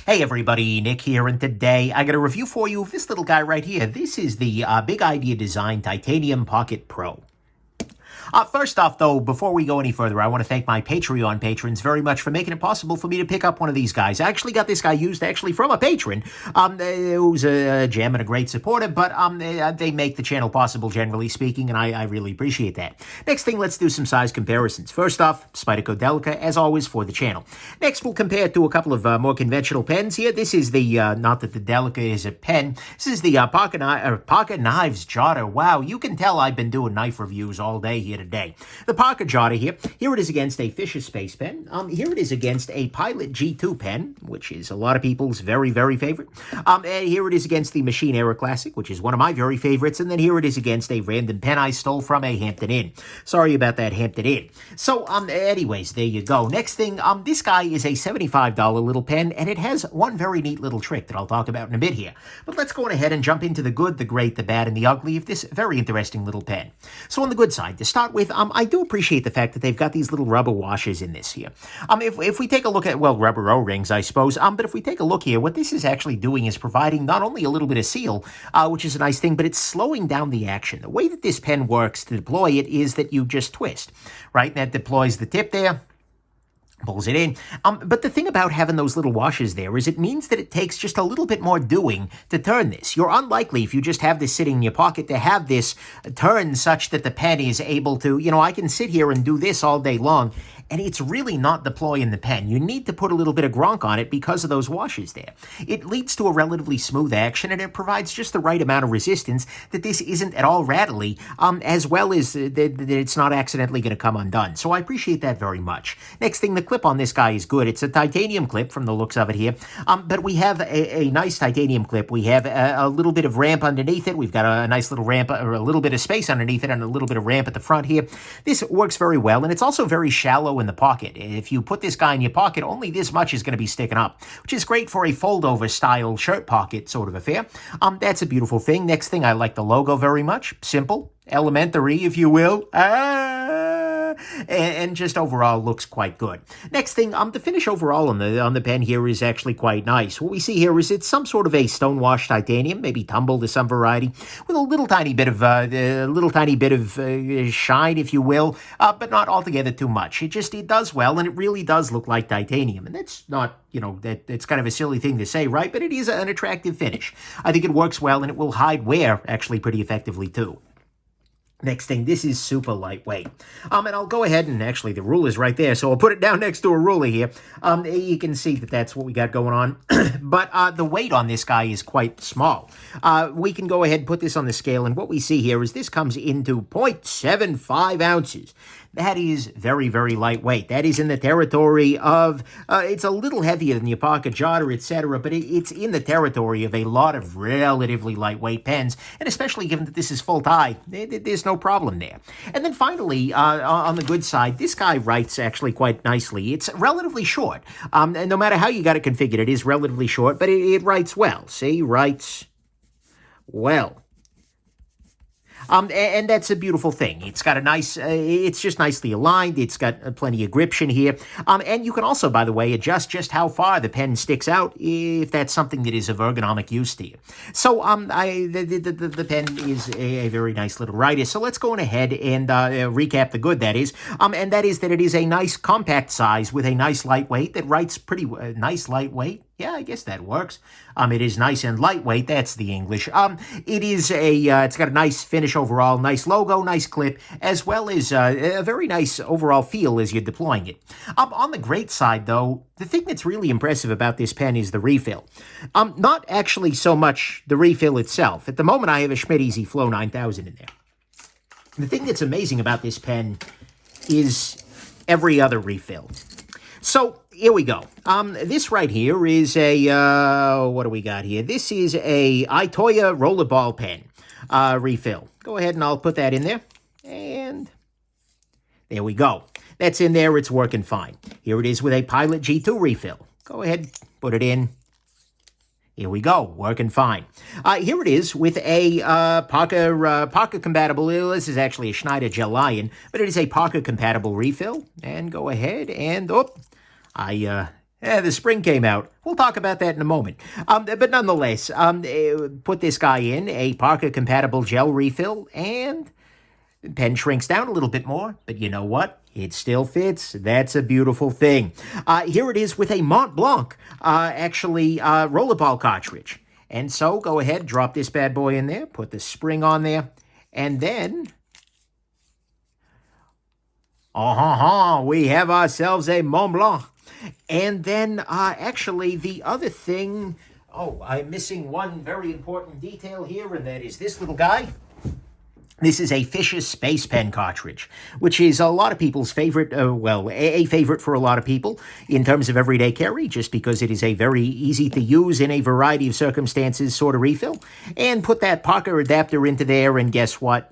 Hey everybody, Nick here, and today I got a review for you of this little guy right here. This is the BigIdeaDesigns Titanium Pocket Pro. First off, though, before we go any further, I want to thank my Patreon patrons very much for making it possible for me to pick up one of these guys. I actually got this guy used from a patron who's a gem and a great supporter, but they make the channel possible, generally speaking, and I really appreciate that. Next thing, let's do some size comparisons. First off, Spyderco Delica, as always, for the channel. Next, we'll compare it to a couple of more conventional pens here. This is the, not that the Delica is a pen, this is the Pocket Knives Jotter. Wow, you can tell I've been doing knife reviews all day here today. The Pocket Jotter here. Here it is against a Fisher Space pen. Here it is against a Pilot G2 pen, which is a lot of people's very, very favorite. And here it is against the Machine Era Classic, which is one of my very favorites. And then here it is against a random pen I stole from a Hampton Inn. Sorry about that Hampton Inn. So, anyways, there you go. Next thing, this guy is a $75 little pen, and it has one very neat little trick that I'll talk about in a bit here. But let's go on ahead and jump into the good, the great, the bad, and the ugly of this very interesting little pen. So on the good side, to start with, I do appreciate the fact that they've got these little rubber washers in this here. If we take a look at, well, rubber O-rings, I suppose, but if we take a look here, what this is actually doing is providing not only a little bit of seal, which is a nice thing, but it's slowing down the action. The way that this pen works to deploy it is that you just twist, right? And that deploys the tip there, pulls it in. But the thing about having those little washers there is it means that it takes just a little bit more doing to turn this. You're unlikely, if you just have this sitting in your pocket, to have this turn such that the pen is able to, I can sit here and do this all day long, and it's really not deploying the pen. You need to put a little bit of gronk on it because of those washers there. It leads to a relatively smooth action, and it provides just the right amount of resistance that this isn't at all rattly, as well as that it's not accidentally going to come undone. So I appreciate that very much. Next thing, the clip on this guy is good. It's a titanium clip from the looks of it here, but we have a nice titanium clip. We have a little bit of ramp underneath it. We've got a nice little ramp, or a little bit of space underneath it, and a little bit of ramp at the front here. This works very well, and it's also very shallow in the pocket. If you put this guy in your pocket, only this much is going to be sticking up, which is great for a fold-over style shirt pocket sort of affair. That's a beautiful thing. Next thing, I like the logo very much. Simple, elementary, if you will. And just overall looks quite good. Next thing, the finish overall on the pen here is actually quite nice. What we see here is it's some sort of a stonewashed titanium, maybe tumbled to some variety, with a little tiny bit of shine, if you will, but not altogether too much. It does well, and it really does look like titanium, and that's not, it's kind of a silly thing to say, right? But it is an attractive finish. I think it works well, and it will hide wear actually pretty effectively too. Next thing, this is super lightweight. And I'll go ahead and actually the ruler's right there, so I'll put it down next to a ruler here. You can see that that's what we got going on. But the weight on this guy is quite small. We can go ahead and put this on the scale, and what we see here is this comes into 0.75 ounces. That is very, very lightweight. That is in the territory of, it's a little heavier than your Pocket Jotter, etc., but it's in the territory of a lot of relatively lightweight pens, and especially given that this is full tie, there's no problem there. And then finally, on the good side, this guy writes actually quite nicely. It's relatively short. And no matter how you got it configured, it is relatively short, but it writes well. See, writes well. And that's a beautiful thing. It's got a nice, it's just nicely aligned. It's got plenty of gription here. And you can also, by the way, adjust just how far the pen sticks out if that's something that is of ergonomic use to you. So the pen is a very nice little writer. So let's go on ahead and recap the good, that is. And that is that it is a nice compact size with a nice lightweight that writes pretty nice lightweight. Yeah, I guess that works. It is nice and lightweight. That's the English. It is it's got a nice finish overall, nice logo, nice clip, as well as a very nice overall feel as you're deploying it. On the great side, though, the thing that's really impressive about this pen is the refill. Not actually so much the refill itself. At the moment, I have a Schmidt Easy Flow 9000 in there. The thing that's amazing about this pen is every other refill. So here we go. This right here is a, what do we got here? This is a Itoya rollerball pen refill. Go ahead and I'll put that in there. And there we go. That's in there. It's working fine. Here it is with a Pilot G2 refill. Go ahead, put it in. Here we go, working fine. Here it is with a Parker compatible. This is actually a Schneider Gel Lion, but it is a Parker compatible refill. And go ahead and The spring came out. We'll talk about that in a moment. But nonetheless, put this guy in, a Parker-compatible gel refill, and the pen shrinks down a little bit more. But you know what? It still fits. That's a beautiful thing. Here it is with a Mont Blanc, rollerball cartridge. And so go ahead, drop this bad boy in there, put the spring on there, and then we have ourselves a Mont Blanc. And then, the other thing, I'm missing one very important detail here, and that is this little guy. This is a Fisher's Space Pen cartridge, which is a lot of people's favorite, a favorite for a lot of people in terms of everyday carry, just because it is a very easy to use in a variety of circumstances sort of refill. And put that Parker adapter into there, and guess what?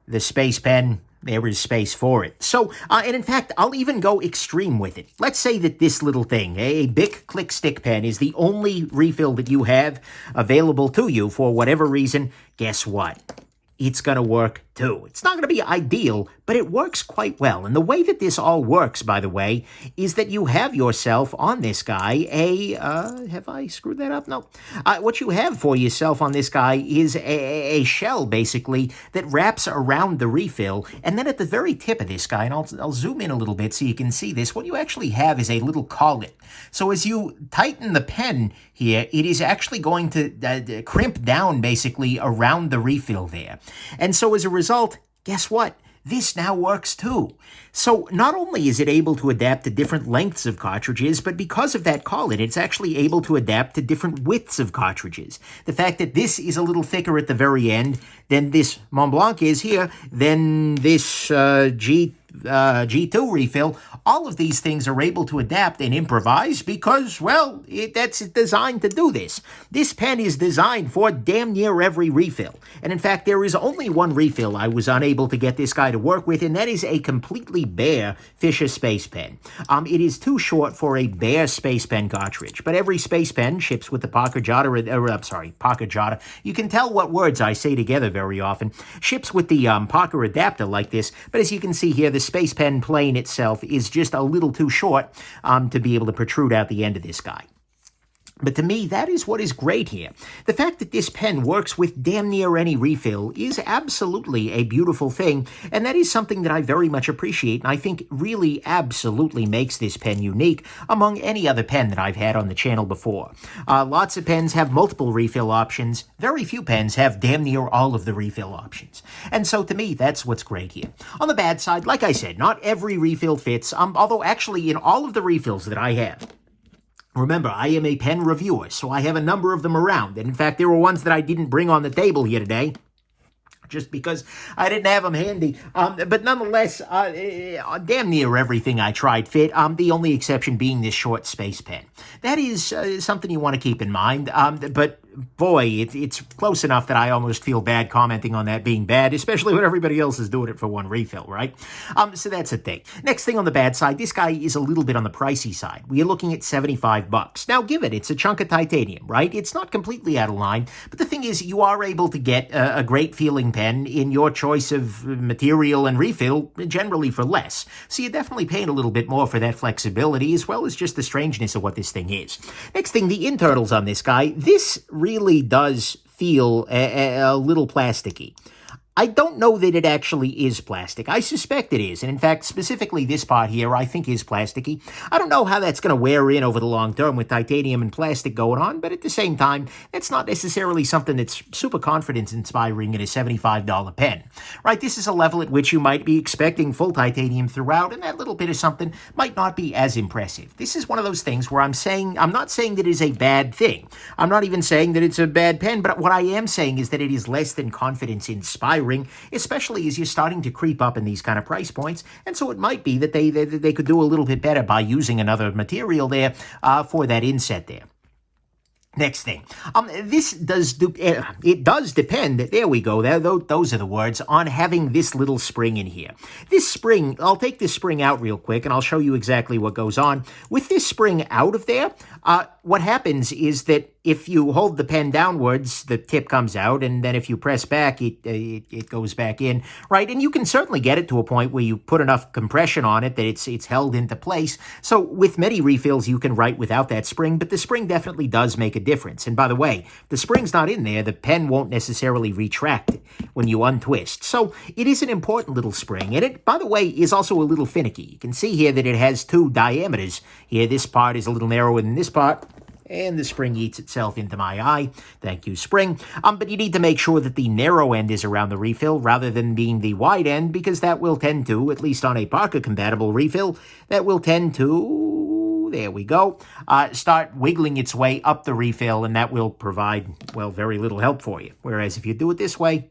The Space Pen, there is space for it. So, and in fact, I'll even go extreme with it. Let's say that this little thing, a Bic Click Stick Pen, is the only refill that you have available to you for whatever reason. Guess what? It's going to work too. It's not going to be ideal, but it works quite well. And the way that this all works, by the way, is that you have yourself on this guy have I screwed that up? No. What you have for yourself on this guy is a shell, basically, that wraps around the refill. And then at the very tip of this guy, and I'll zoom in a little bit so you can see this, what you actually have is a little collet. So as you tighten the pen here, it is actually going to crimp down, basically, around the refill there. And so as a result, guess what? This now works too. So not only is it able to adapt to different lengths of cartridges, but because of that collet, it's actually able to adapt to different widths of cartridges. The fact that this is a little thicker at the very end than this Mont Blanc is here, than this G2 refill, all of these things are able to adapt and improvise because, well, that's designed to do this. This pen is designed for damn near every refill. And in fact, there is only one refill I was unable to get this guy to work with, and that is a completely bare Fisher Space Pen. It is too short for a bare Space Pen cartridge, but every Space Pen ships with the Parker Jotta. You can tell what words I say together very often. Ships with the Parker adapter like this, but as you can see here, the Space Pen plane itself is just a little too short to be able to protrude out the end of this guy. But to me, that is what is great here. The fact that this pen works with damn near any refill is absolutely a beautiful thing, and that is something that I very much appreciate, and I think really absolutely makes this pen unique among any other pen that I've had on the channel before. Lots of pens have multiple refill options. Very few pens have damn near all of the refill options. And so to me, that's what's great here. On the bad side, like I said, not every refill fits, although actually in all of the refills that I have, remember, I am a pen reviewer, so I have a number of them around. And in fact, there were ones that I didn't bring on the table here today, just because I didn't have them handy. But nonetheless, damn near everything I tried fit, the only exception being this short Space Pen. That is something you want to keep in mind. But boy, it's close enough that I almost feel bad commenting on that being bad, especially when everybody else is doing it for one refill, right? So that's a thing. Next thing on the bad side, this guy is a little bit on the pricey side. We are looking at $75. Now, give it's a chunk of titanium, right? It's not completely out of line, but the thing is, you are able to get a great feeling pen in your choice of material and refill, generally for less. So you're definitely paying a little bit more for that flexibility, as well as just the strangeness of what this thing is. Next thing, the internals on this guy. This really does feel a little plasticky. I don't know that it actually is plastic. I suspect it is. And in fact, specifically this part here, I think is plasticky. I don't know how that's going to wear in over the long term with titanium and plastic going on, but at the same time, that's not necessarily something that's super confidence-inspiring in a $75 pen, right? This is a level at which you might be expecting full titanium throughout, and that little bit of something might not be as impressive. This is one of those things where I'm not saying that it is a bad thing. I'm not even saying that it's a bad pen, but what I am saying is that it is less than confidence-inspiring, especially as you're starting to creep up in these kind of price points. And so it might be that they could do a little bit better by using another material there for that inset there. Next thing, it does depend, there we go, those are the words, on having this little spring in here. This spring, I'll take this spring out real quick and I'll show you exactly what goes on. With this spring out of there, what happens is that if you hold the pen downwards, the tip comes out, and then if you press back, it goes back in, right? And you can certainly get it to a point where you put enough compression on it that it's held into place. So with many refills, you can write without that spring, but the spring definitely does make a difference. And by the way, if the spring's not in there, the pen won't necessarily retract when you untwist. So it is an important little spring, and it, by the way, is also a little finicky. You can see here that it has two diameters. Here, this part is a little narrower than this part, and the spring eats itself into my eye. Thank you, spring. But you need to make sure that the narrow end is around the refill rather than being the wide end, because that will tend to, at least on a Parker-compatible refill, that will tend to, there we go, start wiggling its way up the refill, and that will provide, well, very little help for you. Whereas if you do it this way,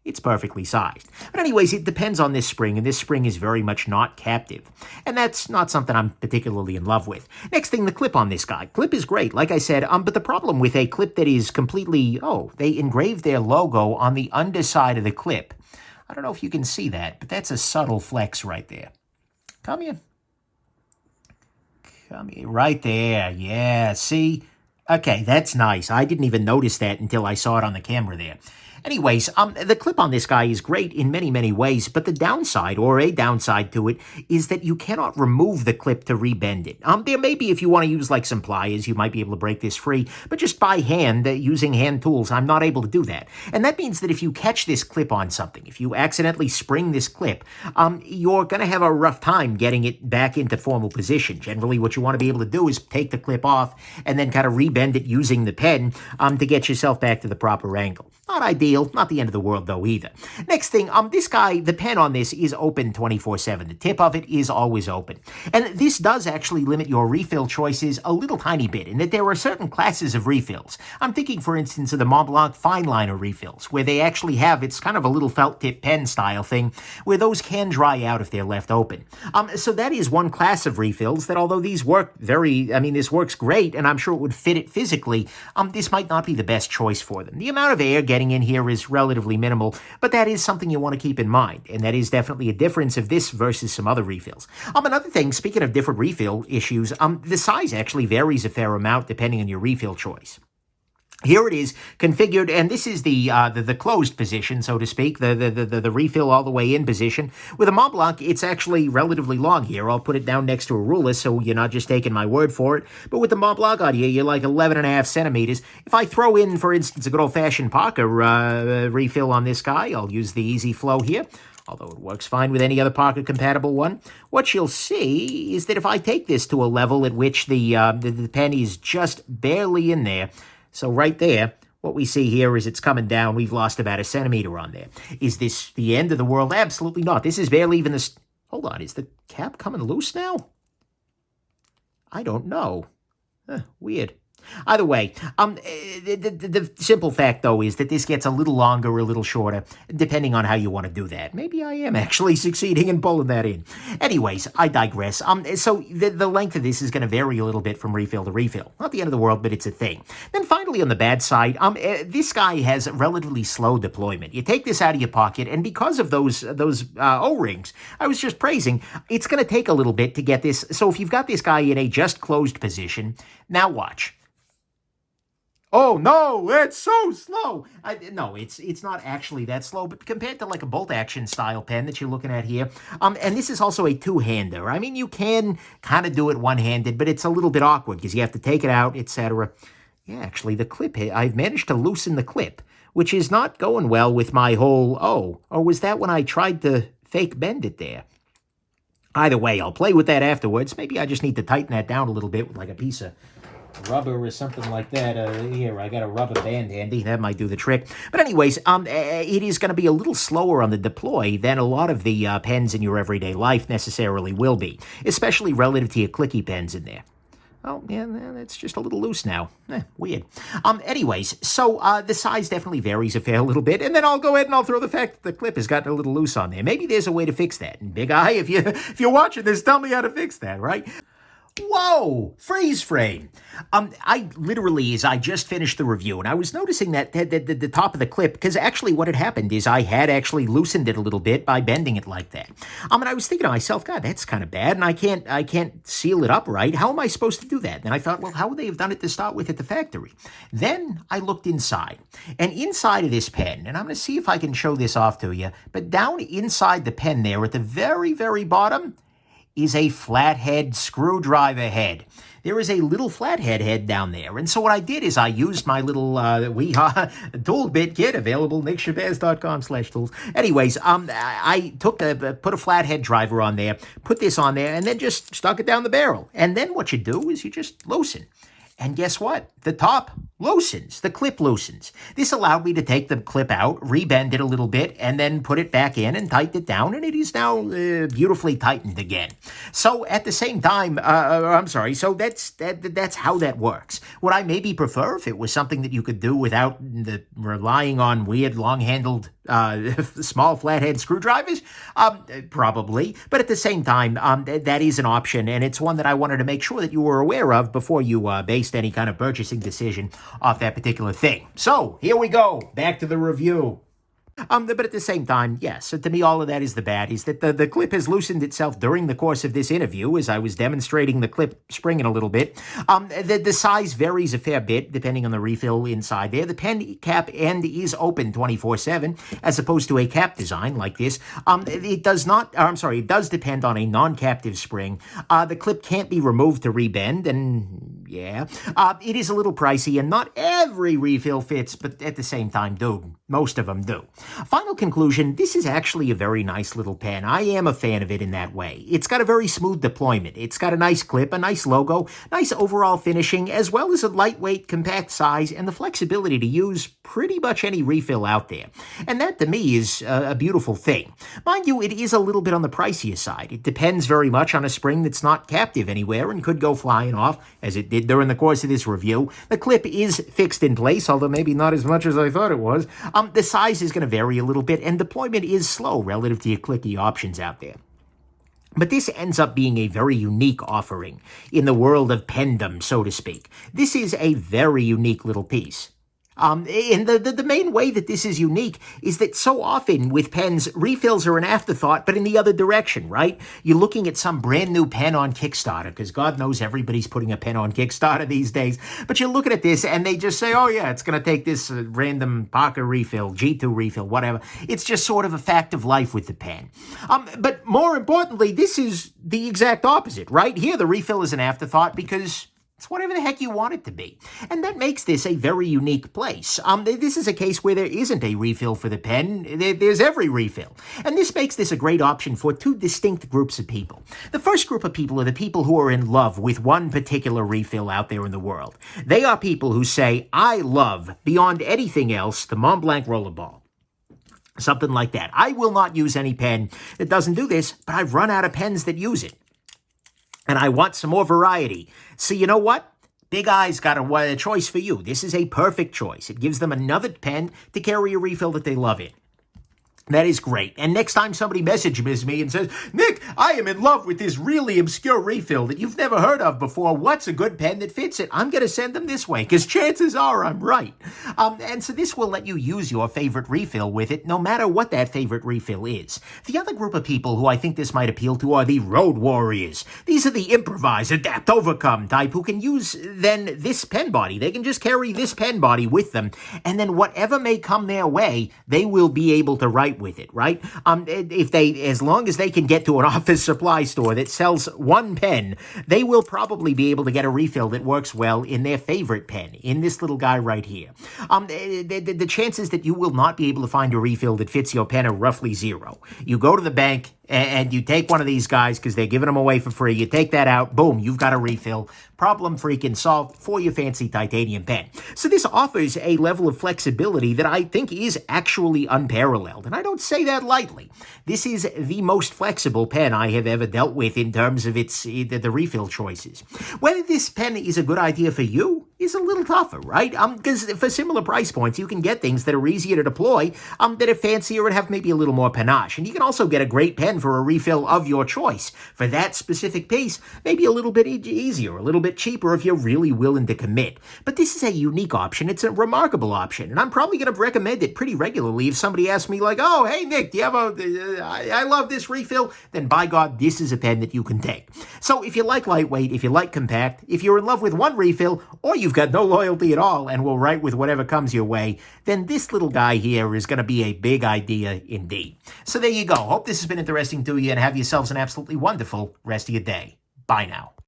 it's perfectly sized. But anyways, it depends on this spring, and this spring is very much not captive. And that's not something I'm particularly in love with. Next thing, the clip on this guy. Clip is great, like I said, but the problem with a clip that is completely, they engraved their logo on the underside of the clip. I don't know if you can see that, but that's a subtle flex right there. Come here. Come here, right there. Yeah, see? Okay, that's nice. I didn't even notice that until I saw it on the camera there. Anyways, the clip on this guy is great in many, many ways, but the downside, or a downside to it, is that you cannot remove the clip to rebend it. There may be, if you want to use like some pliers, you might be able to break this free, but just by hand, using hand tools, I'm not able to do that. And that means that if you catch this clip on something, if you accidentally spring this clip, you're going to have a rough time getting it back into formal position. Generally, what you want to be able to do is take the clip off and then kind of rebend it using the pen to get yourself back to the proper angle. Not ideal, not the end of the world though either. Next thing, this guy, the pen on this is open 24/7. The tip of it is always open. And this does actually limit your refill choices a little tiny bit in that there are certain classes of refills. I'm thinking, for instance, of the Mont Blanc fine liner refills, where they actually have, it's kind of a little felt tip pen style thing, where those can dry out if they're left open. So that is one class of refills that, although these work this works great, and I'm sure it would fit it physically, this might not be the best choice for them. The amount of air getting in here is relatively minimal, but that is something you want to keep in mind, and that is definitely a difference of this versus some other refills. Another thing, speaking of different refill issues, the size actually varies a fair amount depending on your refill choice. Here it is configured, and this is the closed position, so to speak, the refill all the way in position. With a Mont Blanc, it's actually relatively long here. I'll put it down next to a ruler so you're not just taking my word for it. But with the Mont Blanc on here, you're like 11.5 centimeters. If I throw in, for instance, a good old-fashioned Parker refill on this guy, I'll use the Easy Flow here, although it works fine with any other Parker-compatible one. What you'll see is that if I take this to a level at which the pen is just barely in there, so right there, what we see here is it's coming down. We've lost about a centimeter on there. Is this the end of the world? Absolutely not. This is barely even the... Hold on, is the cap coming loose now? I don't know. Weird. Either way, the simple fact, though, is that this gets a little longer or a little shorter, depending on how you want to do that. Maybe I am actually succeeding in pulling that in. Anyways, I digress. So the length of this is going to vary a little bit from refill to refill. Not the end of the world, but it's a thing. Then finally, on the bad side, this guy has relatively slow deployment. You take this out of your pocket, and because of those O-rings I was just praising, it's going to take a little bit to get this. So if you've got this guy in a just closed position, now watch. Oh, no, it's so slow. No, it's not actually that slow, but compared to like a bolt-action style pen that you're looking at here, and this is also a two-hander. I mean, you can kind of do it one-handed, but it's a little bit awkward because you have to take it out, etc. Yeah, actually, the clip, I've managed to loosen the clip, which is not going well with my whole, or was that when I tried to fake bend it there? Either way, I'll play with that afterwards. Maybe I just need to tighten that down a little bit with like a piece of rubber or something like that. Here, I got a rubber band handy. That might do the trick. But anyways, it is going to be a little slower on the deploy than a lot of the pens in your everyday life necessarily will be, especially relative to your clicky pens in there. Oh, yeah, that's just a little loose now. Weird. Anyways, so the size definitely varies a fair little bit, and then I'll go ahead and I'll throw the fact that the clip has gotten a little loose on there. Maybe there's a way to fix that. And Big Eye, if you're watching this, tell me how to fix that, right? Whoa! Freeze frame. I literally, as I just finished the review, and I was noticing that the top of the clip, because actually what had happened is I had actually loosened it a little bit by bending it like that. And I was thinking to myself, God, that's kind of bad, and I can't seal it up right. How am I supposed to do that? And I thought, well, how would they have done it to start with at the factory? Then I looked inside, and inside of this pen, and I'm going to see if I can show this off to you, but down inside the pen there at the very, very bottom is a flathead screwdriver head. There is a little flathead head down there. And so what I did is I used my little tool bit kit, available at Shabazz.com/tools. Anyways, I put a flathead driver on there, put this on there, and then just stuck it down the barrel. And then what you do is you just loosen. And guess what? The top loosens. The clip loosens. This allowed me to take the clip out, rebend it a little bit, and then put it back in and tighten it down, and it is now beautifully tightened again. So at the same time, so that's how that works. Would I maybe prefer if it was something that you could do without relying on weird long-handled small flathead screwdrivers? Probably. But at the same time, that is an option, and it's one that I wanted to make sure that you were aware of before you based any kind of purchasing decision off that particular thing. So, here we go. Back to the review. But at the same time, yes, so to me, all of that is the bad, is that the clip has loosened itself during the course of this interview as I was demonstrating the clip springing a little bit. The size varies a fair bit depending on the refill inside there. The pen cap end is open 24/7 as opposed to a cap design like this. It does depend on a non-captive spring. The clip can't be removed to rebend, and yeah, it is a little pricey, and not every refill fits, but at the same time, most of them do. Final conclusion, this is actually a very nice little pen. I am a fan of it in that way. It's got a very smooth deployment. It's got a nice clip, a nice logo, nice overall finishing, as well as a lightweight, compact size, and the flexibility to use pretty much any refill out there. And that, to me, is a beautiful thing. Mind you, it is a little bit on the pricier side. It depends very much on a spring that's not captive anywhere and could go flying off, as it did during the course of this review. The clip is fixed in place, although maybe not as much as I thought it was. The size is going to vary a little bit, and deployment is slow relative to your clicky options out there. But this ends up being a very unique offering in the world of pendom, so to speak. This is a very unique little piece. And the main way that this is unique is that so often with pens, refills are an afterthought, but in the other direction, right? You're looking at some brand new pen on Kickstarter, because God knows everybody's putting a pen on Kickstarter these days. But you're looking at this and they just say, oh yeah, it's going to take this random Parker refill, G2 refill, whatever. It's just sort of a fact of life with the pen. But more importantly, this is the exact opposite, right? Here, the refill is an afterthought because it's whatever the heck you want it to be. And that makes this a very unique place. This is a case where there isn't a refill for the pen. There's every refill. And this makes this a great option for two distinct groups of people. The first group of people are the people who are in love with one particular refill out there in the world. They are people who say, I love, beyond anything else, the Mont Blanc Rollerball. Something like that. I will not use any pen that doesn't do this, but I've run out of pens that use it. And I want some more variety. So you know what? Big Eye's got a choice for you. This is a perfect choice. It gives them another pen to carry a refill that they love in. That is great. And next time somebody messages me and says, Nick, I am in love with this really obscure refill that you've never heard of before. What's a good pen that fits it? I'm going to send them this way because chances are I'm right. And so this will let you use your favorite refill with it, no matter what that favorite refill is. The other group of people who I think this might appeal to are the road warriors. These are the improvise, adapt, overcome type who can use then this pen body. They can just carry this pen body with them. And then whatever may come their way, they will be able to write with it, right? As long as they can get to an office supply store that sells one pen, they will probably be able to get a refill that works well in their favorite pen, in this little guy right here. The chances that you will not be able to find a refill that fits your pen are roughly zero. You go to the bank and you take one of these guys because they're giving them away for free. You take that out, boom, you've got a refill. Problem freaking solved for your fancy titanium pen. So this offers a level of flexibility that I think is actually unparalleled. And I don't say that lightly. This is the most flexible pen I have ever dealt with in terms of the refill choices. Whether this pen is a good idea for you is a little tougher, right? Because for similar price points, you can get things that are easier to deploy, that are fancier and have maybe a little more panache. And you can also get a great pen for a refill of your choice. For that specific piece, maybe a little bit easier, a little bit cheaper if you're really willing to commit. But this is a unique option. It's a remarkable option. And I'm probably going to recommend it pretty regularly if somebody asks me like, oh, hey, Nick, do you have I love this refill. Then by God, this is a pen that you can take. So if you like lightweight, if you like compact, if you're in love with one refill, or you've got no loyalty at all and will write with whatever comes your way, then this little guy here is going to be a big idea indeed. So there you go. Hope this has been interesting to you, and have yourselves an absolutely wonderful rest of your day. Bye now.